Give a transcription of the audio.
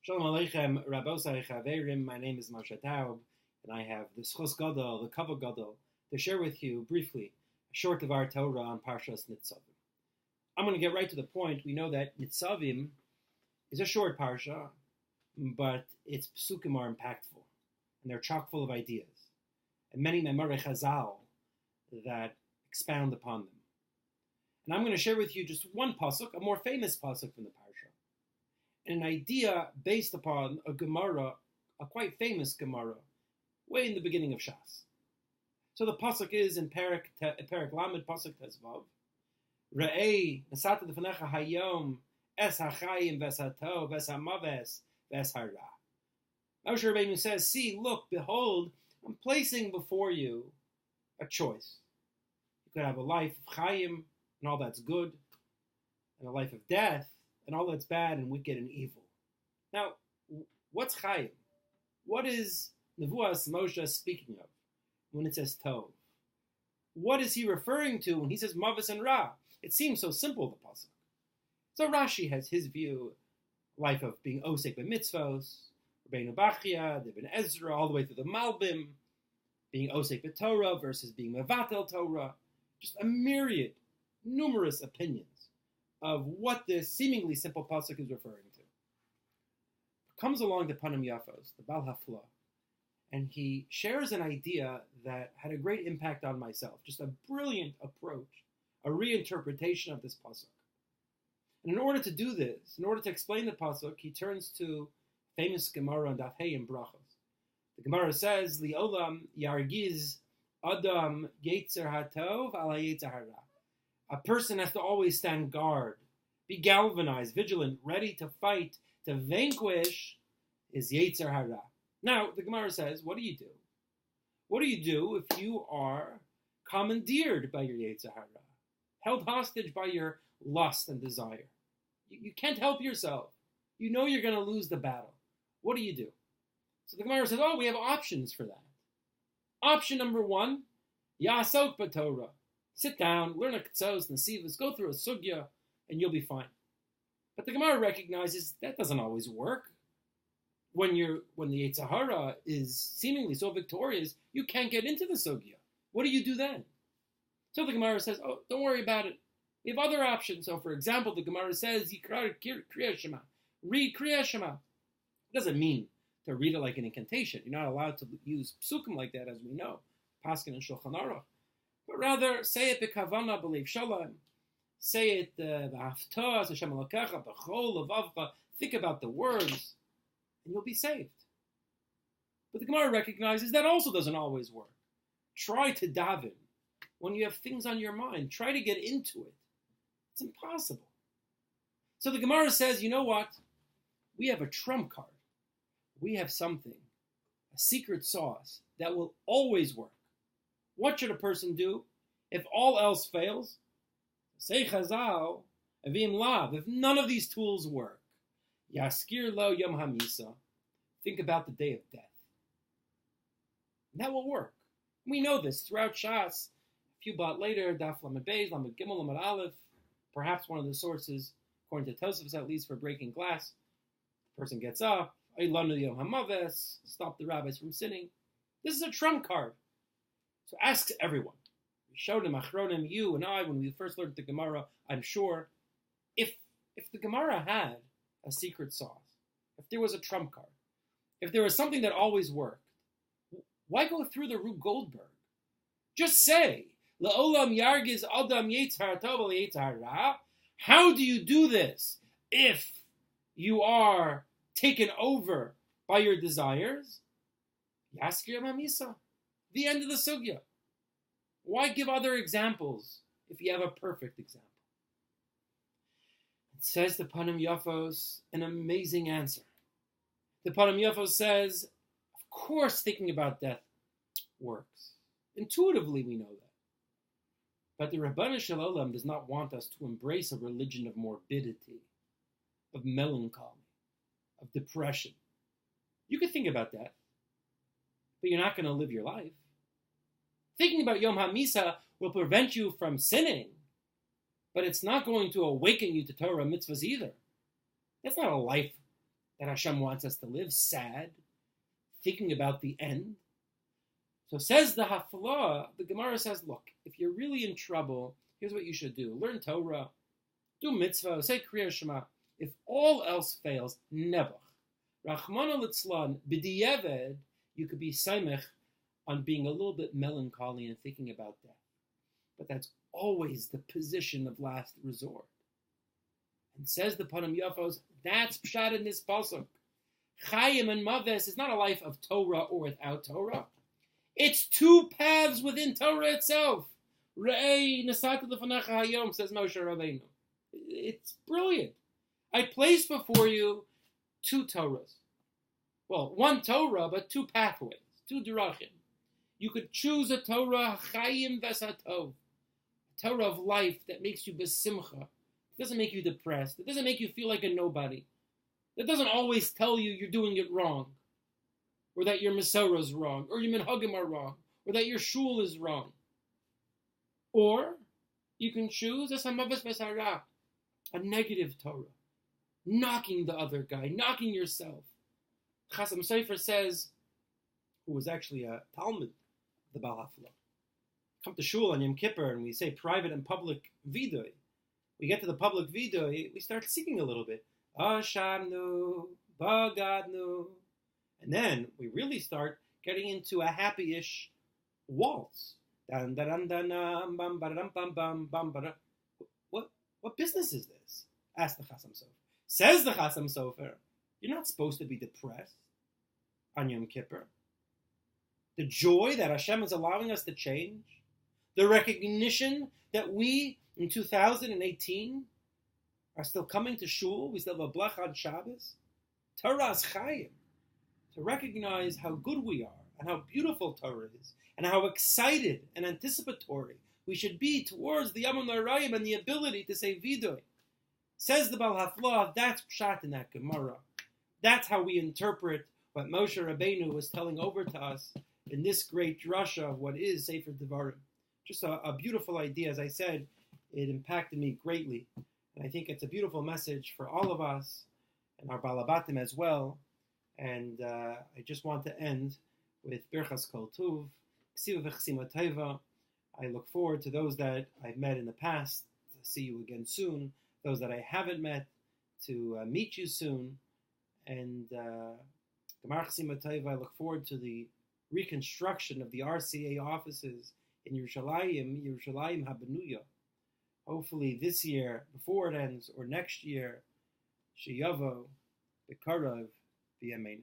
Shalom Aleichem, Rabbosai Chaverim. My name is Moshe Taub, and I have the Schos Gadol, the Kavod Gadol, to share with you briefly a short of our Torah on Parshas Netzavim. I'm going to get right to the point. We know that Netzavim is a short parsha, but its psukim are impactful, and they're chock full of ideas, and many memorei Chazal that expound upon them. And I'm going to share with you just one pasuk, a more famous pasuk from the parsha, and an idea based upon a Gemara, a quite famous Gemara, way in the beginning of Shas. So the pasuk is in Perek Lamed, pasuk Tezvav. Re'ei nasata lefanecha hayom es hachayim ves hatov ves hamaves ves hara. Moshe Rabbeinu says, see, look, behold, I'm placing before you a choice. You could have a life of chayim, and all that's good, and a life of death, and all that's bad and wicked and evil. Now, what's chayim? What is Nevuas Moshe speaking of when it says Taub? What is he referring to when he says Mavis and Ra? It seems so simple, the pasuk. So Rashi has his view, life of being osek b'mitzvos, Rabbeinu Bachya, Ibn Ezra, all the way through the Malbim, being osek b'Torah versus being mevatel Torah. Just a myriad, numerous opinions of what this seemingly simple pasuk is referring to. Comes along the Panim Yafos, the Bal Hafla, and he shares an idea that had a great impact on myself. Just a brilliant approach, a reinterpretation of this pasuk. And in order to do this, in order to explain the pasuk, he turns to famous Gemara on Daf Hey in Brachos. The Gemara says, "Liolam yargiz adam yetzer hatov ala yetzer hara." A person has to always stand guard, be galvanized, vigilant, ready to fight, to vanquish his yetzer hara. Now, the Gemara says, what do you do? What do you do if you are commandeered by your yetzer hara, held hostage by your lust and desire? You can't help yourself. You know you're going to lose the battle. What do you do? So the Gemara says, we have options for that. Option number one, Yasok b'Torah. Sit down, learn a Ketzos, Nesivos, go through a Sugya, and you'll be fine. But the Gemara recognizes that doesn't always work. When the Yetzer Hara is seemingly so victorious, you can't get into the Sugya. What do you do then? So the Gemara says, don't worry about it. We have other options. So for example, the Gemara says, Yikra Kriya Shema. Read Kriya Shema. It doesn't mean to read it like an incantation. You're not allowed to use psukim like that, as we know. Paskin and Shulchan Aruch. But rather, say it b'kavana b'leiv shalom. Say it v'hafta Hashem Elokecha b'chol levavcha. Think about the words, and you'll be saved. But the Gemara recognizes that also doesn't always work. Try to daven when you have things on your mind. Try to get into it. It's impossible. So the Gemara says, you know what? We have a trump card. We have something, a secret sauce that will always work. What should a person do if all else fails? Say Chazal, Avim Lav. If none of these tools work, Yaskir Lo Yom Hamisa. Think about the day of death. And that will work. We know this throughout Shas. A few bought later, Daf Lamed Beis, Lamed Gimel, Lamed Aleph. Perhaps one of the sources, according to Tosafos at least, for breaking glass. The person gets up. Eilanu Yom Hamaves. Stop the rabbis from sinning. This is a trump card. So ask everyone. We showed him, Achronim, you and I, when we first learned the Gemara, I'm sure, if the Gemara had a secret sauce, if there was a trump card, if there was something that always worked, why go through the Rube Goldberg? Just say, La'olam yargiz adam yetzar tov yetzar ra. How do you do this if you are taken over by your desires? Yaskir mamisa. The end of the sugya. Why give other examples if you have a perfect example? It says the Panim Yafos, an amazing answer. The Panim Yafos says, of course thinking about death works. Intuitively we know that. But the Rabbanu Shel Olam does not want us to embrace a religion of morbidity, of melancholy, of depression. You could think about death, but you're not going to live your life. Thinking about Yom HaMisa will prevent you from sinning, but it's not going to awaken you to Torah mitzvahs either. That's not a life that Hashem wants us to live, sad, thinking about the end. So says the Haflah, the Gemara says, look, if you're really in trouble, here's what you should do. Learn Torah, do mitzvah, say Kriya Shema. If all else fails, nebuch. Rachmana litzlan, b'diyeved, you could be saimech on being a little bit melancholy and thinking about death. But that's always the position of last resort. And says the Panim Yafos, that's pshat in this pasuk. Chayim and Maves is not a life of Torah or without Torah. It's two paths within Torah itself. Re'ei nesatu lefanecha hayom, says Moshe Rabbeinu. It's brilliant. I place before you two Torahs. Well, one Torah, but two pathways, two derachim. You could choose a Torah, chayim vesatov, a Torah of life that makes you besimcha. It doesn't make you depressed. It doesn't make you feel like a nobody. It doesn't always tell you you're doing it wrong, or that your Masorah is wrong, or your Minhagim are wrong, or that your shul is wrong. Or you can choose a samavas vesara, a negative Torah, knocking the other guy, knocking yourself. Chasam Sofer says, who was actually a Talmud, the Baal Haflah, come to shul on Yom Kippur and we say private and public vidoy. We get to the public vidoy, we start singing a little bit. Ashamnu, Bagadnu. And then we really start getting into a happy-ish waltz. What business is this? Asked the Chasam Sofer. Says the Chasam Sofer, you're not supposed to be depressed on Yom Kippur. The joy that Hashem is allowing us to change, the recognition that we, in 2018, are still coming to shul, we still have a blech on Shabbos, Torah's chayim, to recognize how good we are, and how beautiful Torah is, and how excited and anticipatory we should be towards the Yom Noraim and the ability to say vidoy. Says the Baal Haflah, that's pshat in that Gemara. That's how we interpret what Moshe Rabbeinu was telling over to us in this great drasha of what is Sefer Devarim. Just a beautiful idea. As I said, it impacted me greatly. And I think it's a beautiful message for all of us and our Balabatim as well. And I just want to end with Birchas Kol Tuv, Ksiva v'Chsima Teva. I look forward to those that I've met in the past, to see you again soon. Those that I haven't met, to meet you soon. And Gemar Chsima Teva, I look forward to the reconstruction of the RCA offices in Yerushalayim Habenuya. Hopefully this year, before it ends, or next year, Sheyavo, B'Karav, V'Yameinu.